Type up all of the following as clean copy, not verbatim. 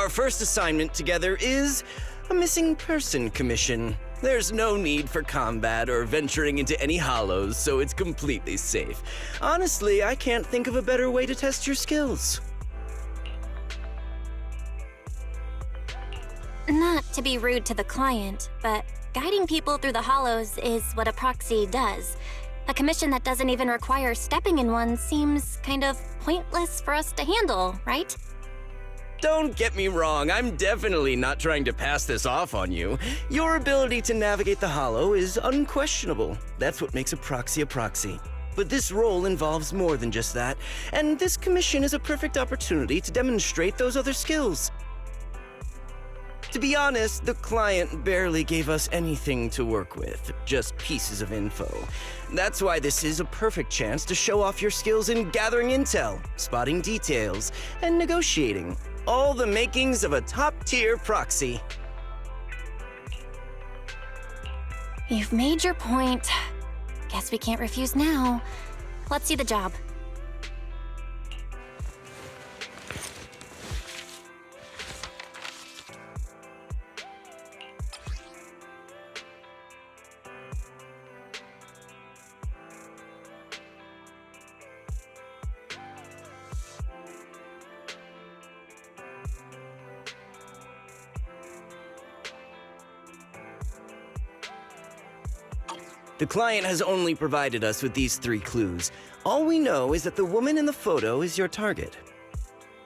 Our first assignment together is a missing person commission. There's no need for combat or venturing into any hollows, so it's completely safe. Honestly, I can't think of a better way to test your skills. Not to be rude to the client, but guiding people through the hollows is what a proxy does. A commission that doesn't even require stepping in one seems kind of pointless for us to handle, right? Don't get me wrong, I'm definitely not trying to pass this off on you. Your ability to navigate the hollow is unquestionable. That's what makes a proxy a proxy. But this role involves more than just that, and this commission is a perfect opportunity to demonstrate those other skills. To be honest, the client barely gave us anything to work with, just pieces of info. That's why this is a perfect chance to show off your skills in gathering intel, spotting details, and negotiating. All the makings of a top-tier proxy. You've made your point. Guess we can't refuse now. Let's see the job. The client has only provided us with these 3 clues. All we know is that the woman in the photo is your target.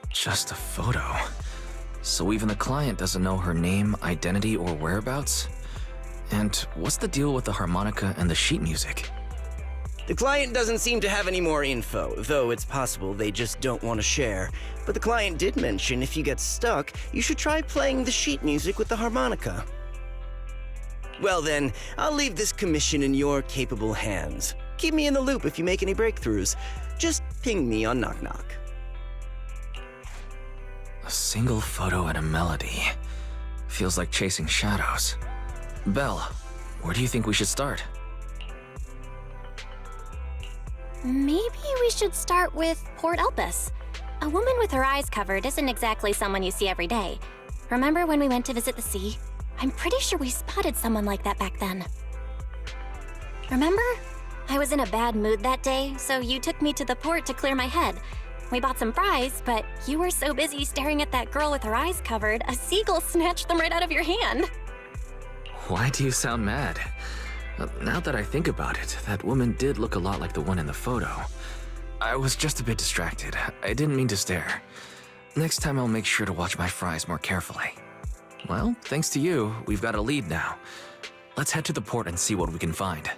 Just a photo. So even the client doesn't know her name, identity, or whereabouts? And what's the deal with the harmonica and the sheet music? The client doesn't seem to have any more info, though it's possible they just don't want to share. But the client did mention if you get stuck, you should try playing the sheet music with the harmonica. Well then, I'll leave this commission in your capable hands. Keep me in the loop if you make any breakthroughs. Just ping me on Knock Knock. A single photo and a melody. Feels like chasing shadows. Belle, where do you think we should start? Maybe we should start with Port Elpis. A woman with her eyes covered isn't exactly someone you see every day. Remember when we went to visit the sea? I'm pretty sure we spotted someone like that back then. Remember? I was in a bad mood that day, so you took me to the port to clear my head. We bought some fries, but you were so busy staring at that girl with her eyes covered, a seagull snatched them right out of your hand. Why do you sound mad? Now that I think about it, that woman did look a lot like the one in the photo. I was just a bit distracted. I didn't mean to stare. Next time I'll make sure to watch my fries more carefully. Well, thanks to you, we've got a lead now. Let's head to the port and see what we can find.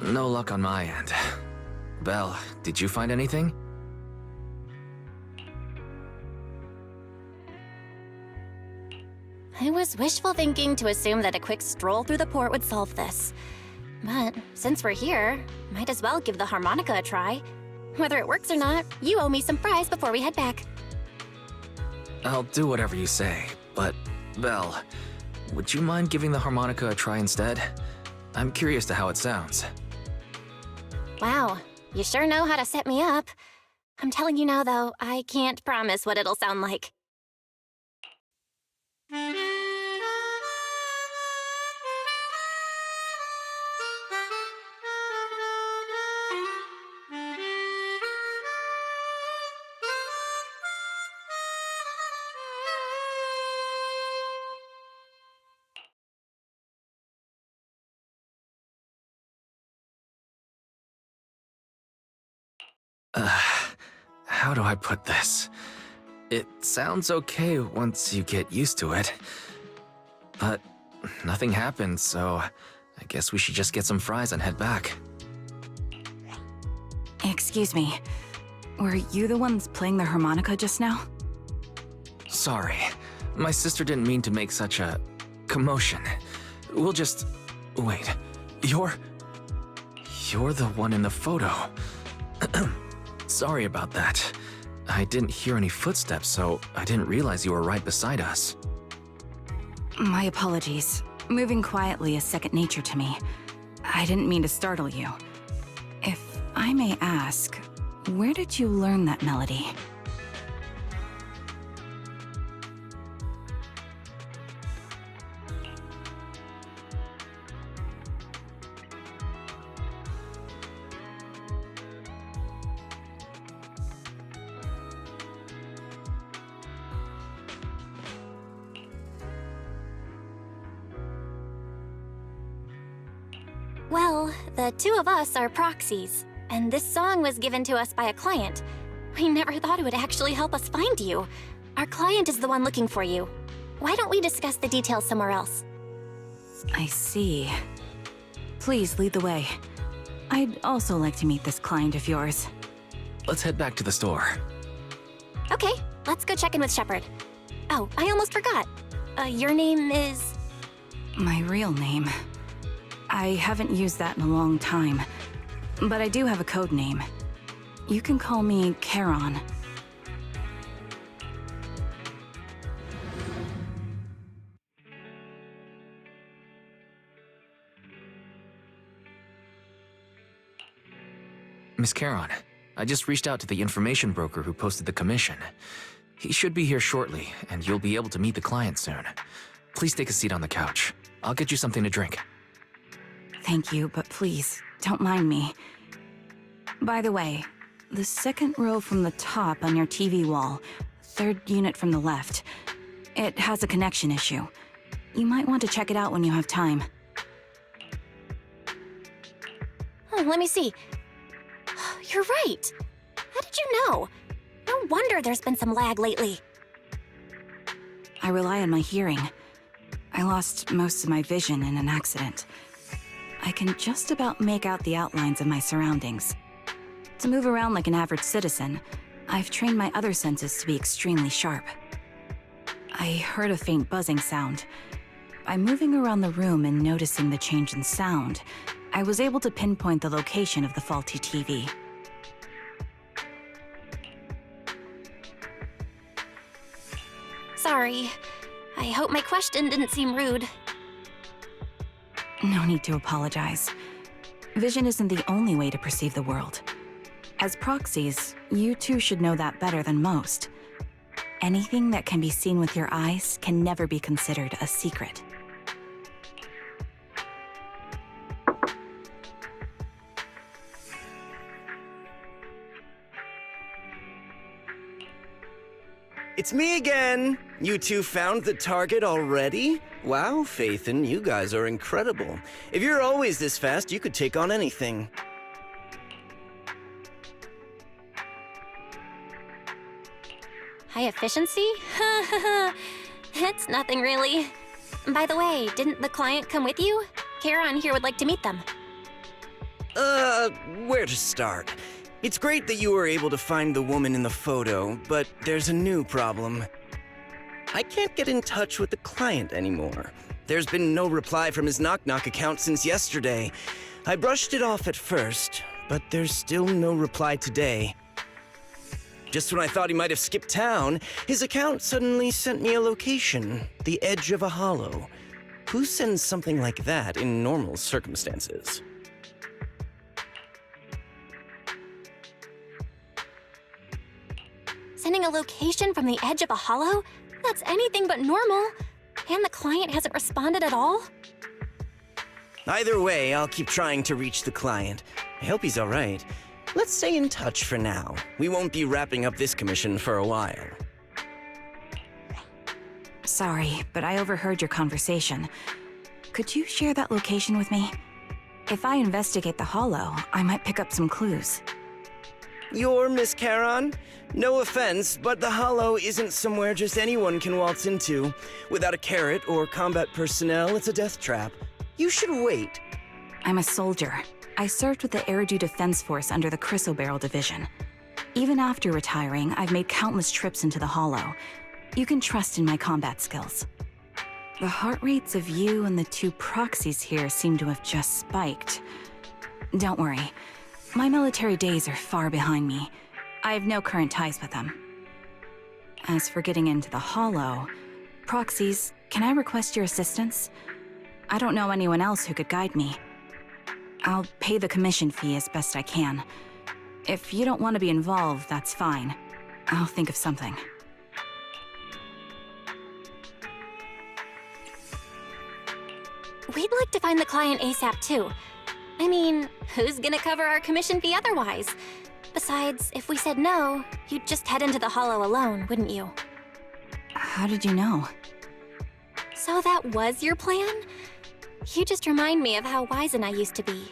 No luck on my end. Belle, did you find anything? I was wishful thinking to assume that a quick stroll through the port would solve this. But since we're here, might as well give the harmonica a try. Whether it works or not, you owe me some fries before we head back. I'll do whatever you say, but Belle, would you mind giving the harmonica a try instead? I'm curious to how it sounds. Wow, you sure know how to set me up. I'm telling you now, though, I can't promise what it'll sound like. How do I put this? It sounds okay once you get used to it. But nothing happened, so I guess we should just get some fries and head back. Excuse me. Were you the ones playing the harmonica just now? Sorry. My sister didn't mean to make such a commotion. We'll just... Wait. You're the one in the photo. Sorry about that. I didn't hear any footsteps, so I didn't realize you were right beside us. My apologies. Moving quietly is second nature to me. I didn't mean to startle you. If I may ask, where did you learn that melody? Well, the two of us are proxies, and this song was given to us by a client. We never thought it would actually help us find you. Our client is the one looking for you. Why don't we discuss the details somewhere else? I see. Please lead the way. I'd also like to meet this client of yours. Let's head back to the store. Okay, let's go check in with Shepard. Oh, I almost forgot. Your name is... My real name. I haven't used that in a long time, but I do have a code name. You can call me Charon. Miss Charon, I just reached out to the information broker who posted the commission. He should be here shortly, and you'll be able to meet the client soon. Please take a seat on the couch. I'll get you something to drink. Thank you, but please, don't mind me. By the way, the second row from the top on your TV wall, third unit from the left, it has a connection issue. You might want to check it out when you have time. Let me see. You're right. How did you know? No wonder there's been some lag lately. I rely on my hearing. I lost most of my vision in an accident. I can just about make out the outlines of my surroundings. To move around like an average citizen, I've trained my other senses to be extremely sharp. I heard a faint buzzing sound. By moving around the room and noticing the change in sound, I was able to pinpoint the location of the faulty TV. Sorry. I hope my question didn't seem rude. No need to apologize. Vision isn't the only way to perceive the world. As proxies, you two should know that better than most. Anything that can be seen with your eyes can never be considered a secret. It's me again! You two found the target already? Wow, Phaethon, you guys are incredible. If you're always this fast, you could take on anything. High efficiency? It's nothing really. By the way, didn't the client come with you? Charon here would like to meet them. Where to start? It's great that you were able to find the woman in the photo, but there's a new problem. I can't get in touch with the client anymore. There's been no reply from his Knock Knock account since yesterday. I brushed it off at first, but there's still no reply today. Just when I thought he might have skipped town, his account suddenly sent me a location, the edge of a hollow. Who sends something like that in normal circumstances? Sending a location from the edge of a hollow? That's anything but normal. And the client hasn't responded at all? Either way, I'll keep trying to reach the client. I hope he's all right. Let's stay in touch for now. We won't be wrapping up this commission for a while. Sorry, but I overheard your conversation. Could you share that location with me? If I investigate the hollow, I might pick up some clues. You're Miss Charon? No offense, but the hollow isn't somewhere just anyone can waltz into. Without a carrot or combat personnel, it's a death trap. You should wait. I'm a soldier. I served with the Eridu Defense Force under the Chrysoberyl Division. Even after retiring, I've made countless trips into the hollow. You can trust in my combat skills. The heart rates of you and the two proxies here seem to have just spiked. Don't worry. My military days are far behind me. I have no current ties with them. As for getting into the hollow, proxies, can I request your assistance? I don't know anyone else who could guide me. I'll pay the commission fee as best I can. If you don't want to be involved, that's fine. I'll think of something. We'd like to find the client ASAP too. I mean, who's gonna cover our commission fee otherwise? Besides, if we said no, you'd just head into the hollow alone, wouldn't you? How did you know? So that was your plan? You just remind me of how Wise and I used to be.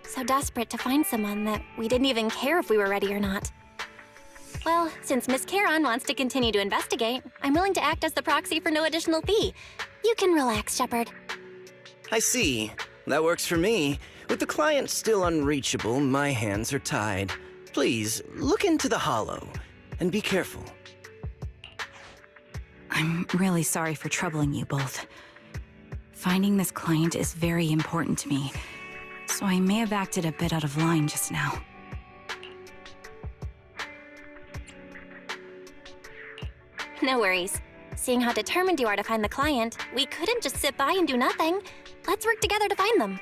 So desperate to find someone that we didn't even care if we were ready or not. Well, since Miss Charon wants to continue to investigate, I'm willing to act as the proxy for no additional fee. You can relax, Shepard. I see. That works for me. With the client still unreachable, my hands are tied. Please, look into the hollow, and be careful. I'm really sorry for troubling you both. Finding this client is very important to me, so I may have acted a bit out of line just now. No worries. Seeing how determined you are to find the client, we couldn't just sit by and do nothing. Let's work together to find them.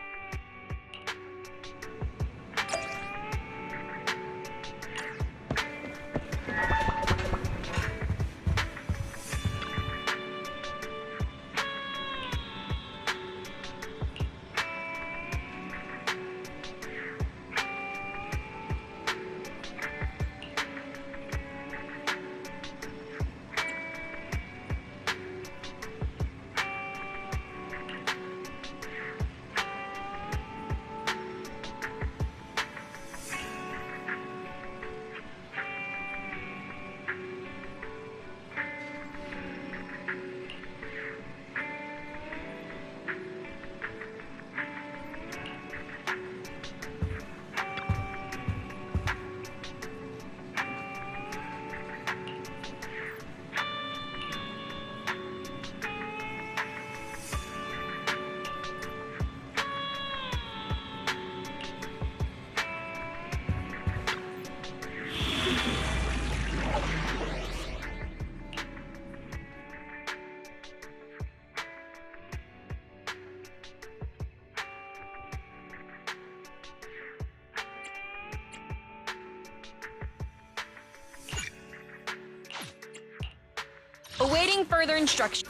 Awaiting further instruction.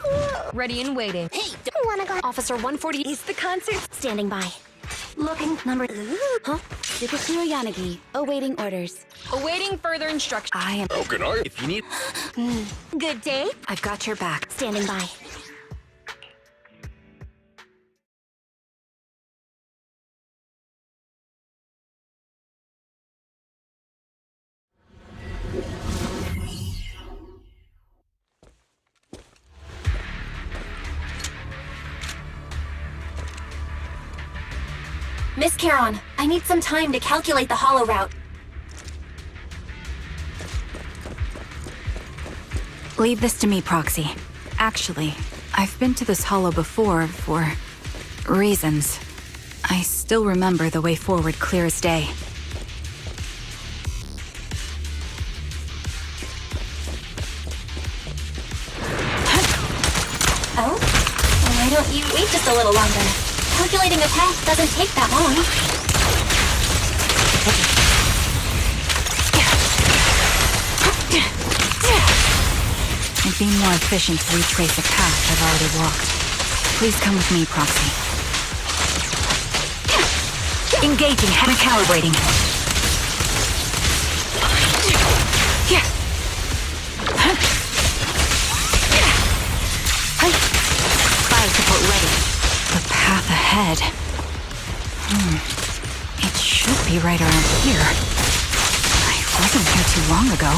Ready and waiting. Hey, don't wanna go. Officer 140 is the concert. Standing by. Looking number. Huh? Tsukuru Yanagi, awaiting orders. Awaiting further instruction. I am... How can I? If you need... Good day. I've got your back. Standing by. Miss Charon, I need some time to calculate the hollow route. Leave this to me, Proxy. Actually, I've been to this hollow before for reasons. I still remember the way forward clear as day. Oh? Why don't you wait just a little longer? Calculating a path doesn't take that long. It'd be more efficient to retrace a path I've already walked. Please come with me, Proxy. Engaging, calibrating. Fire support ready. The path ahead. It should be right around here. I wasn't here too long ago.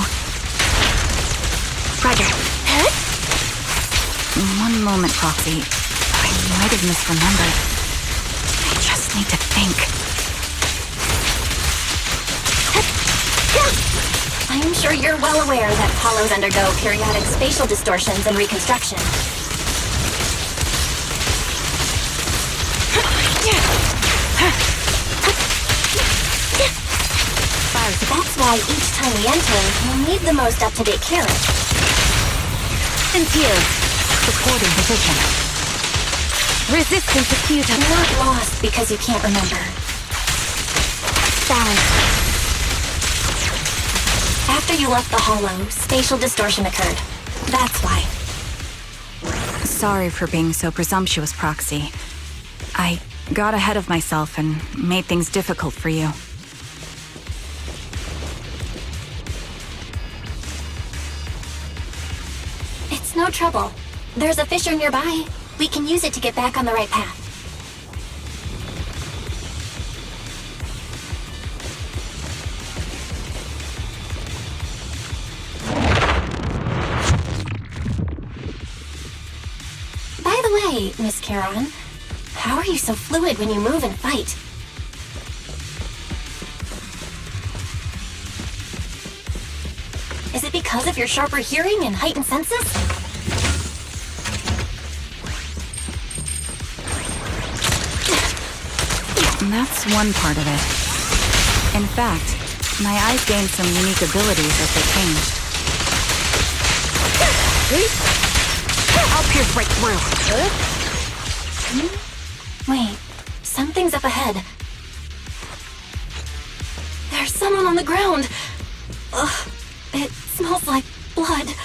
Roger. One moment, Proxy. I might have misremembered. I just need to think. I'm sure you're well aware that hollows undergo periodic spatial distortions and reconstruction. That's why each time we enter, we'll need the most up-to-date carriage. Sincere. Supporting position. Resistance is futile. You're not lost because you can't remember. Balance. After you left the hollow, spatial distortion occurred. That's why. Sorry for being so presumptuous, Proxy. I got ahead of myself and made things difficult for you. It's no trouble. There's a fissure nearby. We can use it to get back on the right path. By the way, Miss Charon, how are you so fluid when you move and fight? Is it because of your sharper hearing and heightened senses? That's one part of it. In fact, my eyes gained some unique abilities as they changed. I'll pierce right through. Wait, something's up ahead. There's someone on the ground. Ugh, it smells like blood.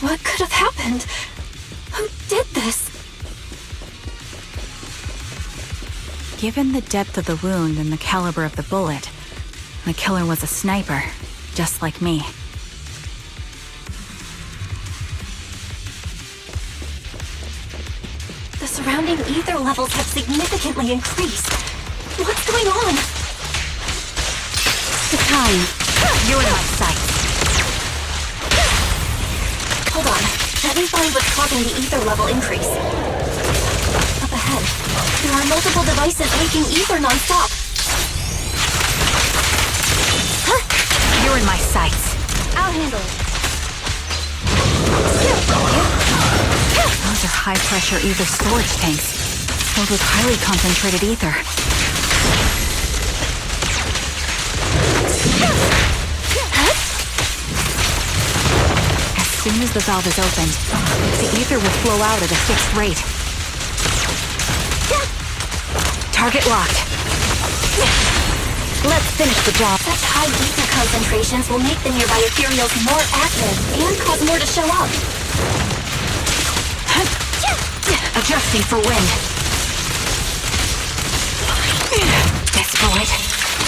What could have happened? Who did this? Given the depth of the wound and the caliber of the bullet, the killer was a sniper, just like me. The surrounding ether levels have significantly increased. What's going on? waste of time. You're in my sights. Hold on. Let me find what's causing the ether level increase. Up ahead, there are multiple devices leaking ether nonstop. You're in my sights. I'll handle it. Those are high-pressure ether storage tanks, filled with highly concentrated ether. As soon as the valve is opened, the ether will flow out at a fixed rate. Target locked. Let's finish the job. Such high ether concentrations will make the nearby ethereals more active and cause more to show up. Adjusting for wind. Desperate.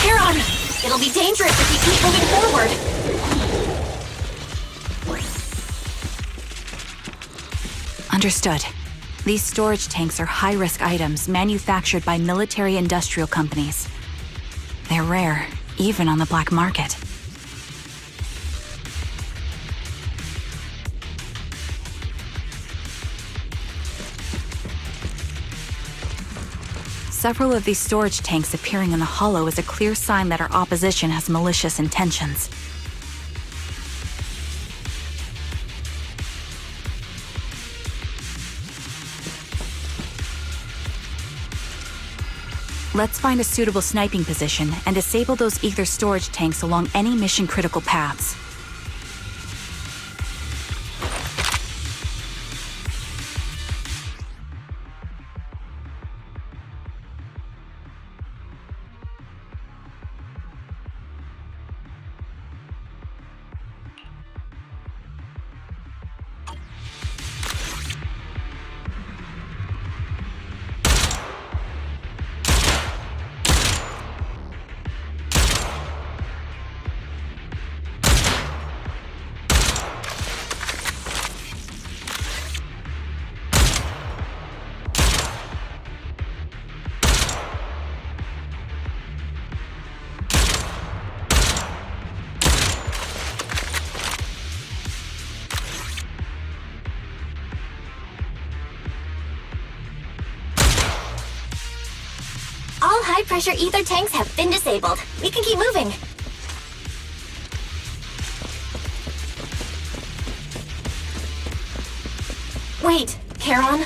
Charon! It'll be dangerous if we keep moving forward. Understood. These storage tanks are high-risk items manufactured by military-industrial companies. They're rare, even on the black market. Several of these storage tanks appearing in the hollow is a clear sign that our opposition has malicious intentions. Let's find a suitable sniping position and disable those ether storage tanks along any mission-critical paths. All high-pressure ether tanks have been disabled. We can keep moving. Wait, Charon.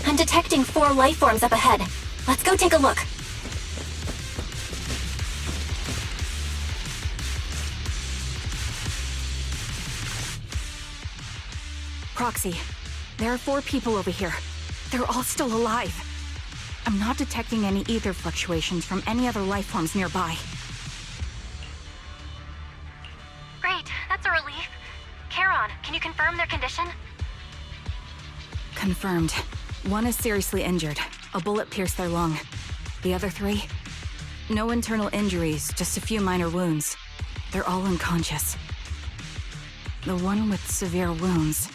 I'm detecting 4 life forms up ahead. Let's go take a look. Proxy, there are 4 people over here. They're all still alive. I'm not detecting any ether fluctuations from any other life forms nearby. Great, that's a relief. Charon, can you confirm their condition? Confirmed. 1 is seriously injured. A bullet pierced their lung. The other 3? No internal injuries, just a few minor wounds. They're all unconscious. The one with severe wounds.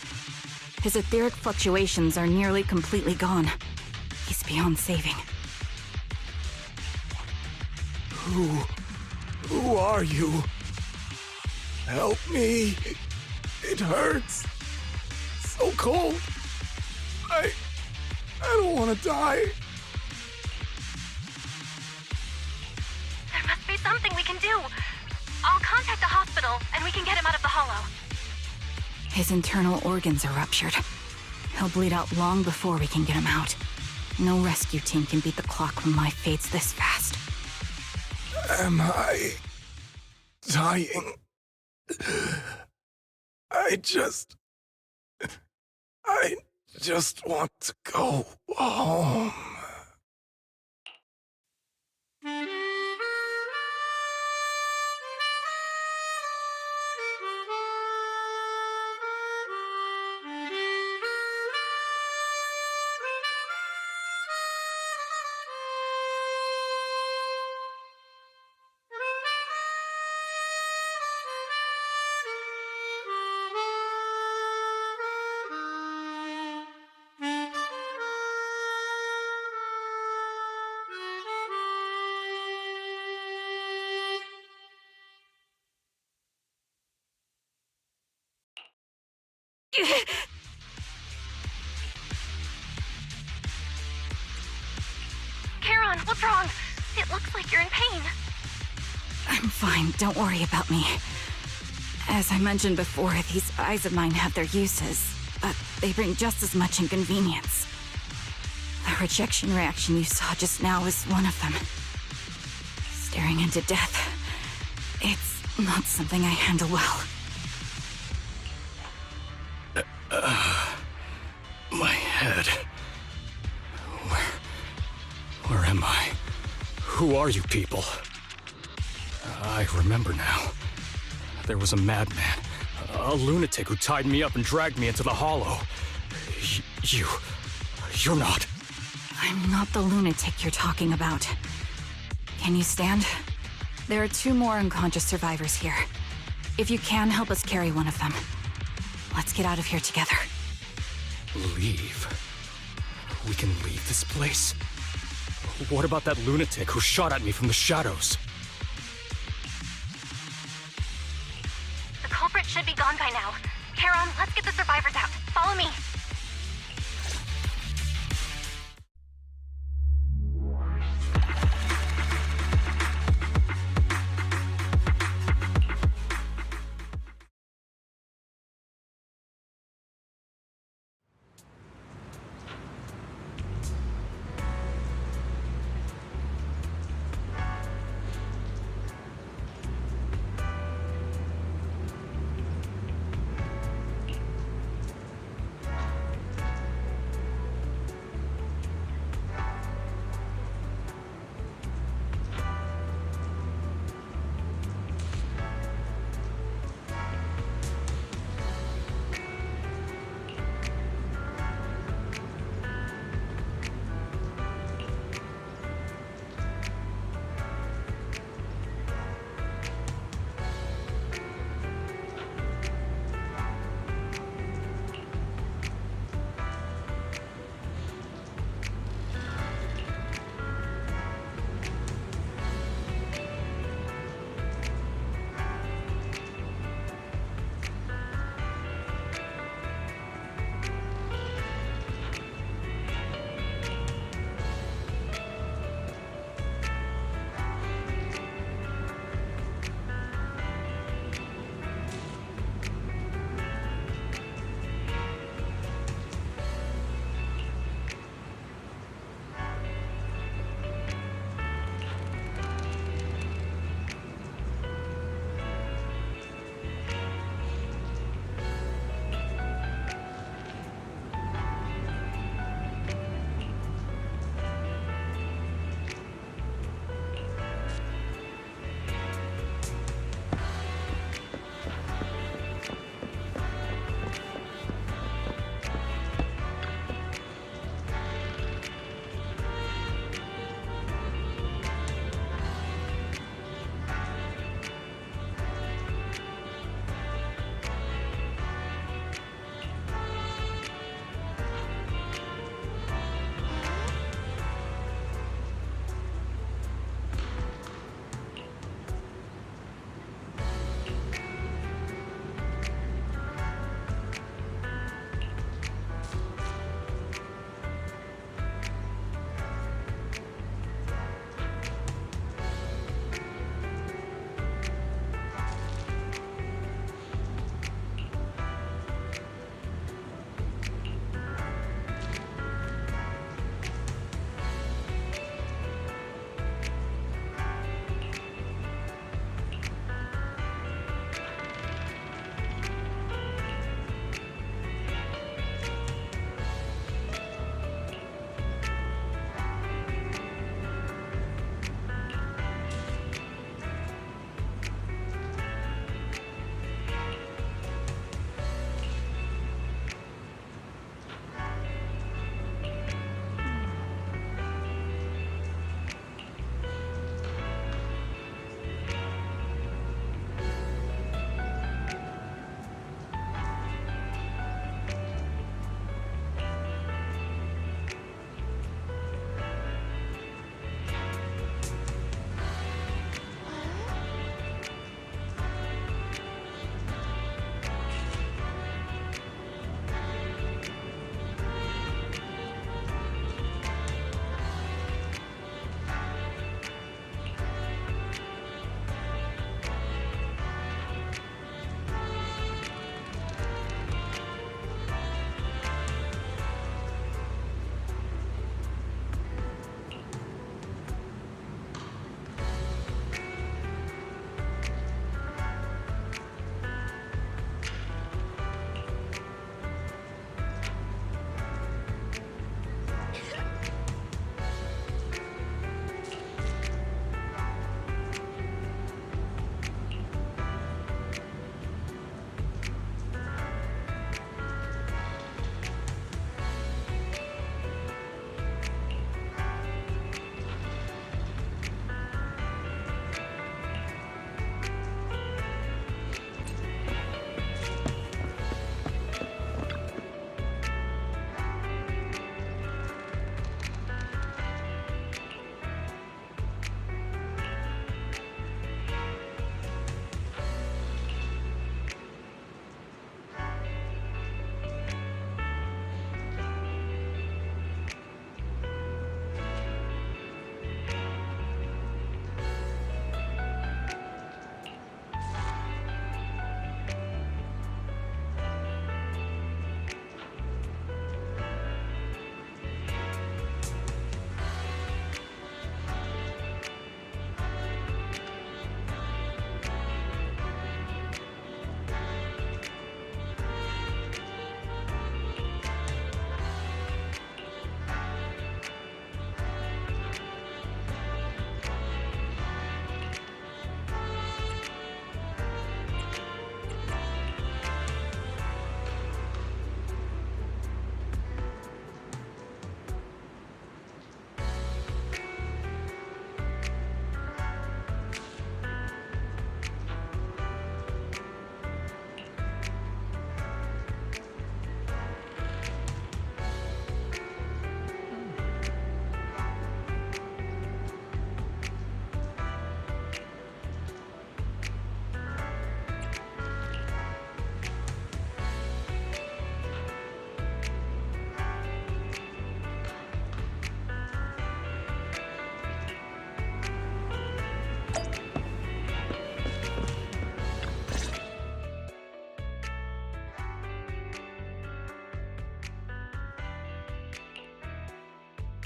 His etheric fluctuations are nearly completely gone. He's beyond saving. Who are you? Help me. It hurts. So cold. I don't want to die. There must be something we can do. I'll contact the hospital, and we can get him out of the hollow. His internal organs are ruptured. He'll bleed out long before we can get him out. No rescue team can beat the clock when life fades this fast. Am I dying? I just want to go home. Charon, what's wrong? It looks like you're in pain. I'm fine, don't worry about me. As I mentioned before, these eyes of mine have their uses, but they bring just as much inconvenience. The rejection reaction you saw just now is one of them. Staring into death. It's not something I handle well. My head. Where am I? Who are you people? I remember now. There was a madman, a lunatic who tied me up and dragged me into the hollow. You're not. I'm not the lunatic you're talking about. Can you stand? There are 2 more unconscious survivors here. If you can, help us carry one of them. Let's get out of here together. Leave? We can leave this place? What about that lunatic who shot at me from the shadows? The culprit should be gone by now. Charon, let's get the survivors out. Follow me.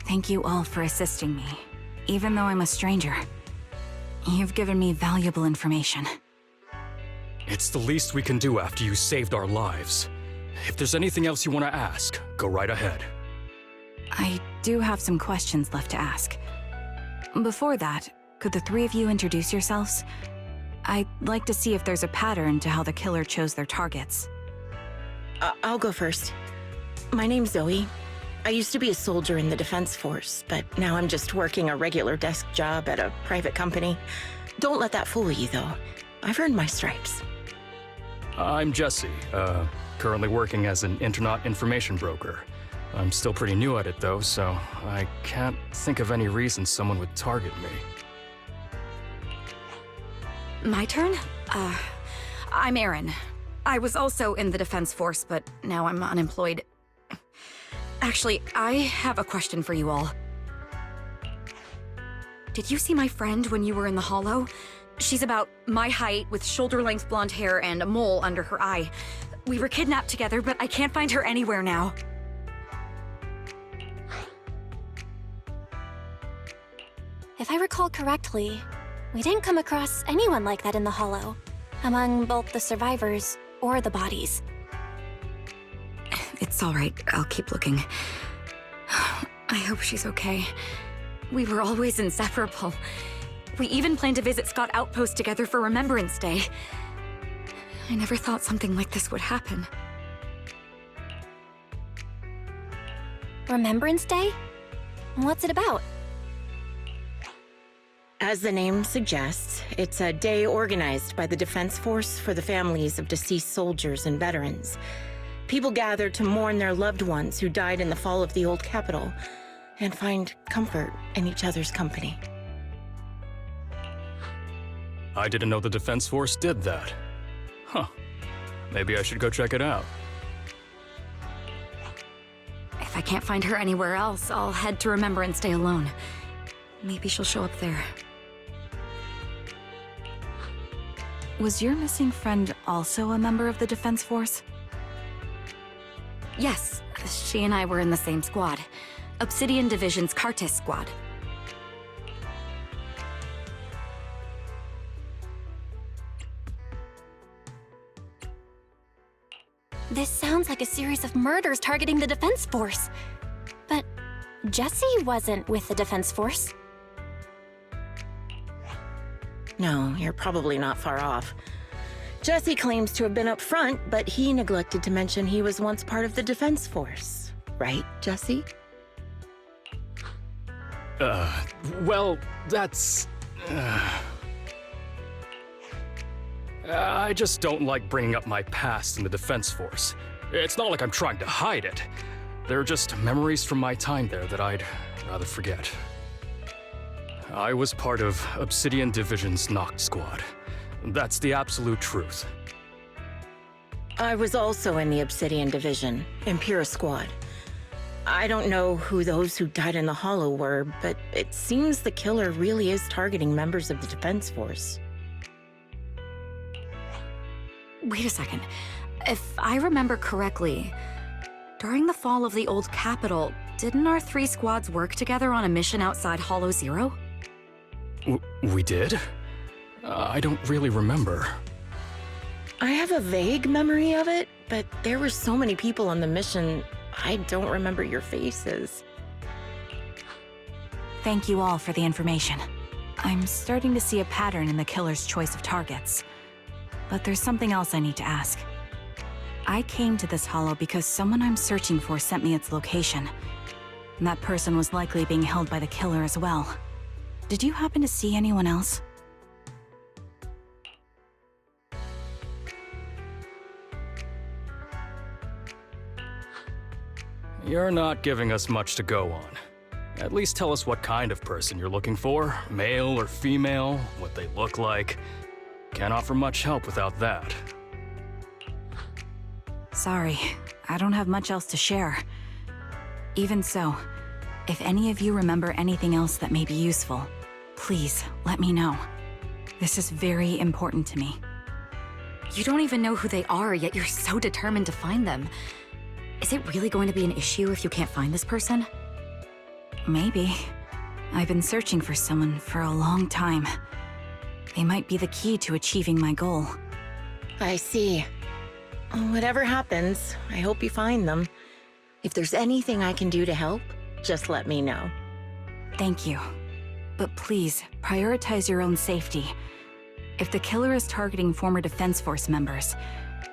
Thank you all for assisting me, even though I'm a stranger. You've given me valuable information. It's the least we can do after you saved our lives. If there's anything else you want to ask, go right ahead. I do have some questions left to ask. Before that, could the three of you introduce yourselves? I'd like to see if there's a pattern to how the killer chose their targets. I'll go first. My name's Zoe. I used to be a soldier in the Defense Force, but now I'm just working a regular desk job at a private company. Don't let that fool you, though. I've earned my stripes. I'm Jesse, currently working as an internet information broker. I'm still pretty new at it, though, so I can't think of any reason someone would target me. My turn? I'm Erin. I was also in the Defense Force, but now I'm unemployed. Actually, I have a question for you all. Did you see my friend when you were in the Hollow? She's about my height, with shoulder-length blonde hair and a mole under her eye. We were kidnapped together, but I can't find her anywhere now. If I recall correctly, we didn't come across anyone like that in the Hollow, among both the survivors or the bodies. It's all right. I'll keep looking. I hope she's okay. We were always inseparable. We even planned to visit Scott Outpost together for Remembrance Day. I never thought something like this would happen. Remembrance Day? What's it about? As the name suggests, it's a day organized by the Defense Force for the families of deceased soldiers and veterans. People gather to mourn their loved ones who died in the fall of the old capital and find comfort in each other's company. I didn't know the Defense Force did that. Huh. Maybe I should go check it out. If I can't find her anywhere else, I'll head to Remembrance Day alone. Maybe she'll show up there. Was your missing friend also a member of the Defense Force? Yes, she and I were in the same squad. Obsidian Division's Cartis squad. This sounds like a series of murders targeting the Defense Force. But Jesse wasn't with the Defense Force. No, you're probably not far off. Jesse claims to have been up front, but he neglected to mention he was once part of the Defense Force. Right, Jesse? Well, that's... I just don't like bringing up my past in the Defense Force. It's not like I'm trying to hide it. They're just memories from my time there that I'd rather forget. I was part of Obsidian Division's Noct Squad. That's the absolute truth. I was also in the Obsidian Division, Impura Squad. I don't know who those who died in the Hollow were, but it seems the killer really is targeting members of the Defense Force. Wait a second. If I remember correctly, during the fall of the old capital, didn't our three squads work together on a mission outside Hollow Zero? We did? I don't really remember. I have a vague memory of it, but there were so many people on the mission, I don't remember your faces. Thank you all for the information. I'm starting to see a pattern in the killer's choice of targets. But there's something else I need to ask. I came to this hollow because someone I'm searching for sent me its location. And that person was likely being held by the killer as well. Did you happen to see anyone else? You're not giving us much to go on. At least tell us what kind of person you're looking for, male or female, what they look like. Can't offer much help without that. Sorry, I don't have much else to share. Even so, if any of you remember anything else that may be useful, please let me know. This is very important to me. You don't even know who they are, yet you're so determined to find them. Is it really going to be an issue if you can't find this person? Maybe. I've been searching for someone for a long time. They might be the key to achieving my goal. I see. Whatever happens, I hope you find them. If there's anything I can do to help, just let me know. Thank you. But please, prioritize your own safety. If the killer is targeting former Defense Force members,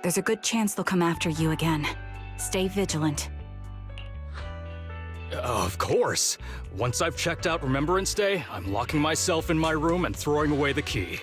there's a good chance they'll come after you again. Stay vigilant. Of course. Once I've checked out Remembrance Day, I'm locking myself in my room and throwing away the key.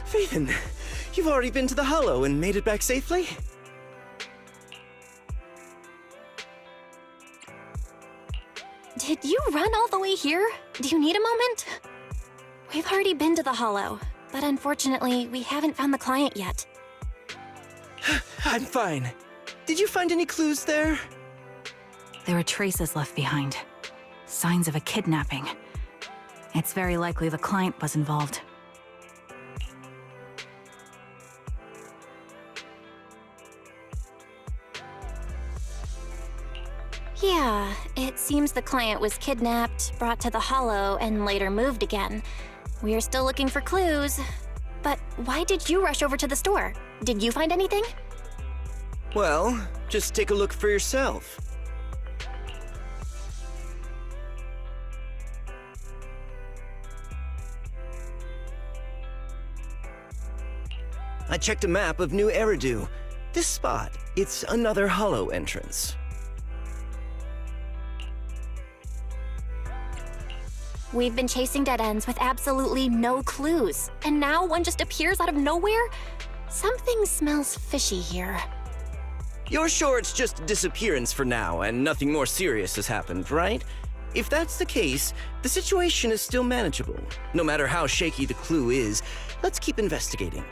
Phaeton, you've already been to the Hollow and made it back safely? Did you run all the way here? Do you need a moment? We've already been to the Hollow, but unfortunately, we haven't found the client yet. I'm fine. Did you find any clues there? There are traces left behind. Signs of a kidnapping. It's very likely the client was involved. Yeah, it seems the client was kidnapped, brought to the Hollow, and later moved again. We are still looking for clues. But why did you rush over to the store? Did you find anything? Well, just take a look for yourself. I checked a map of New Eridu. This spot, it's another Hollow entrance. We've been chasing dead ends with absolutely no clues, and now one just appears out of nowhere? Something smells fishy here. You're sure it's just a disappearance for now and nothing more serious has happened, right? If that's the case, the situation is still manageable. No matter how shaky the clue is, let's keep investigating.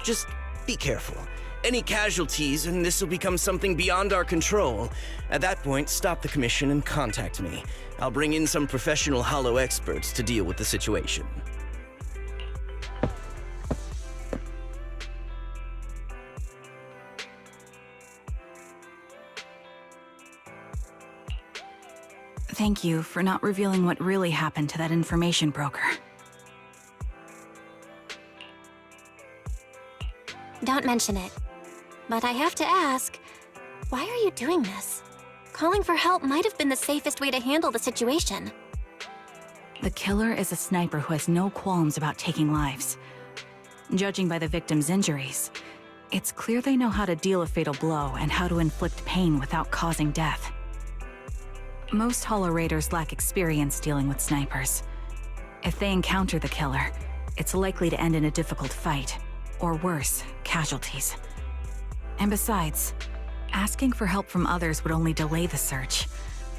Just be careful. Any casualties and this will become something beyond our control. At that point, stop the commission and contact me. I'll bring in some professional Hollow experts to deal with the situation. Thank you for not revealing what really happened to that information broker. Don't mention it. But I have to ask, why are you doing this? Calling for help might have been the safest way to handle the situation. The killer is a sniper who has no qualms about taking lives. Judging by the victim's injuries, it's clear they know how to deal a fatal blow and how to inflict pain without causing death. Most Hollow Raiders lack experience dealing with snipers. If they encounter the killer, it's likely to end in a difficult fight, or worse, casualties. And besides, Asking for help from others would only delay the search.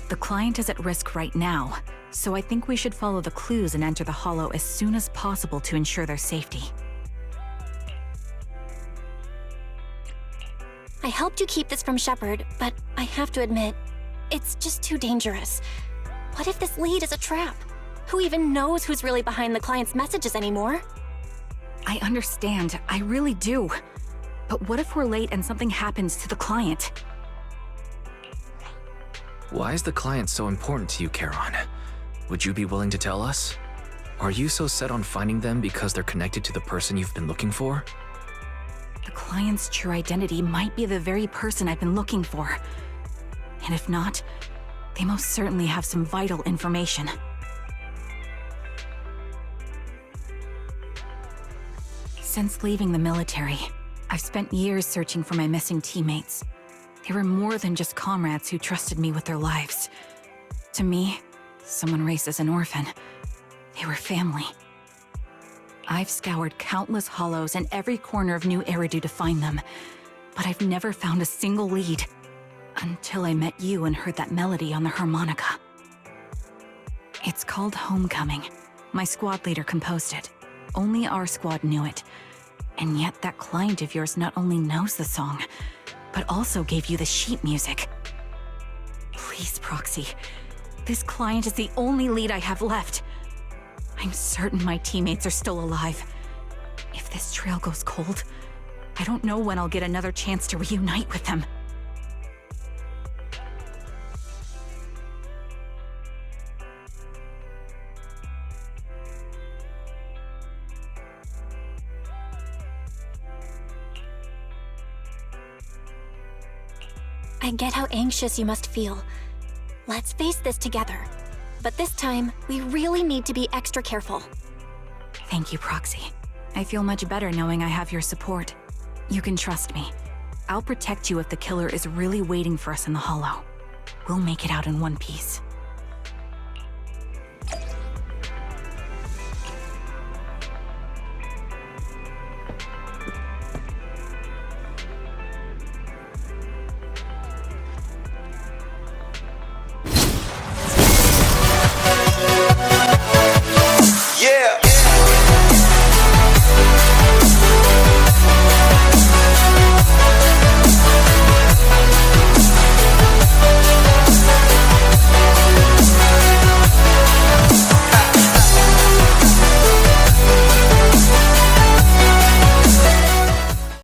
The client is at risk right now, so I think we should follow the clues and enter the Hollow as soon as possible to ensure their safety. I helped you keep this from Shepard, but I have to admit, it's just too dangerous. What if this lead is a trap? Who even knows who's really behind the client's messages anymore? I understand, I really do. But what if we're late and something happens to the client? Why is the client so important to you, Charon? Would you be willing to tell us? Are you so set on finding them because they're connected to the person you've been looking for? The client's true identity might be the very person I've been looking for. And if not, they most certainly have some vital information. Since leaving the military, I've spent years searching for my missing teammates. They were more than just comrades who trusted me with their lives. To me, someone raised as an orphan, they were family. I've scoured countless hollows and every corner of New Eridu to find them, but I've never found a single lead. Until I met you and heard that melody on the harmonica. It's called Homecoming. My squad leader composed it. Only our squad knew it. And yet that client of yours not only knows the song, but also gave you the sheet music. Please, Proxy. This client is the only lead I have left. I'm certain my teammates are still alive. If this trail goes cold, I don't know when I'll get another chance to reunite with them. I get how anxious you must feel. Let's face this together. But this time, we really need to be extra careful. Thank you, Proxy. I feel much better knowing I have your support. You can trust me. I'll protect you if the killer is really waiting for us in the Hollow. We'll make it out in one piece.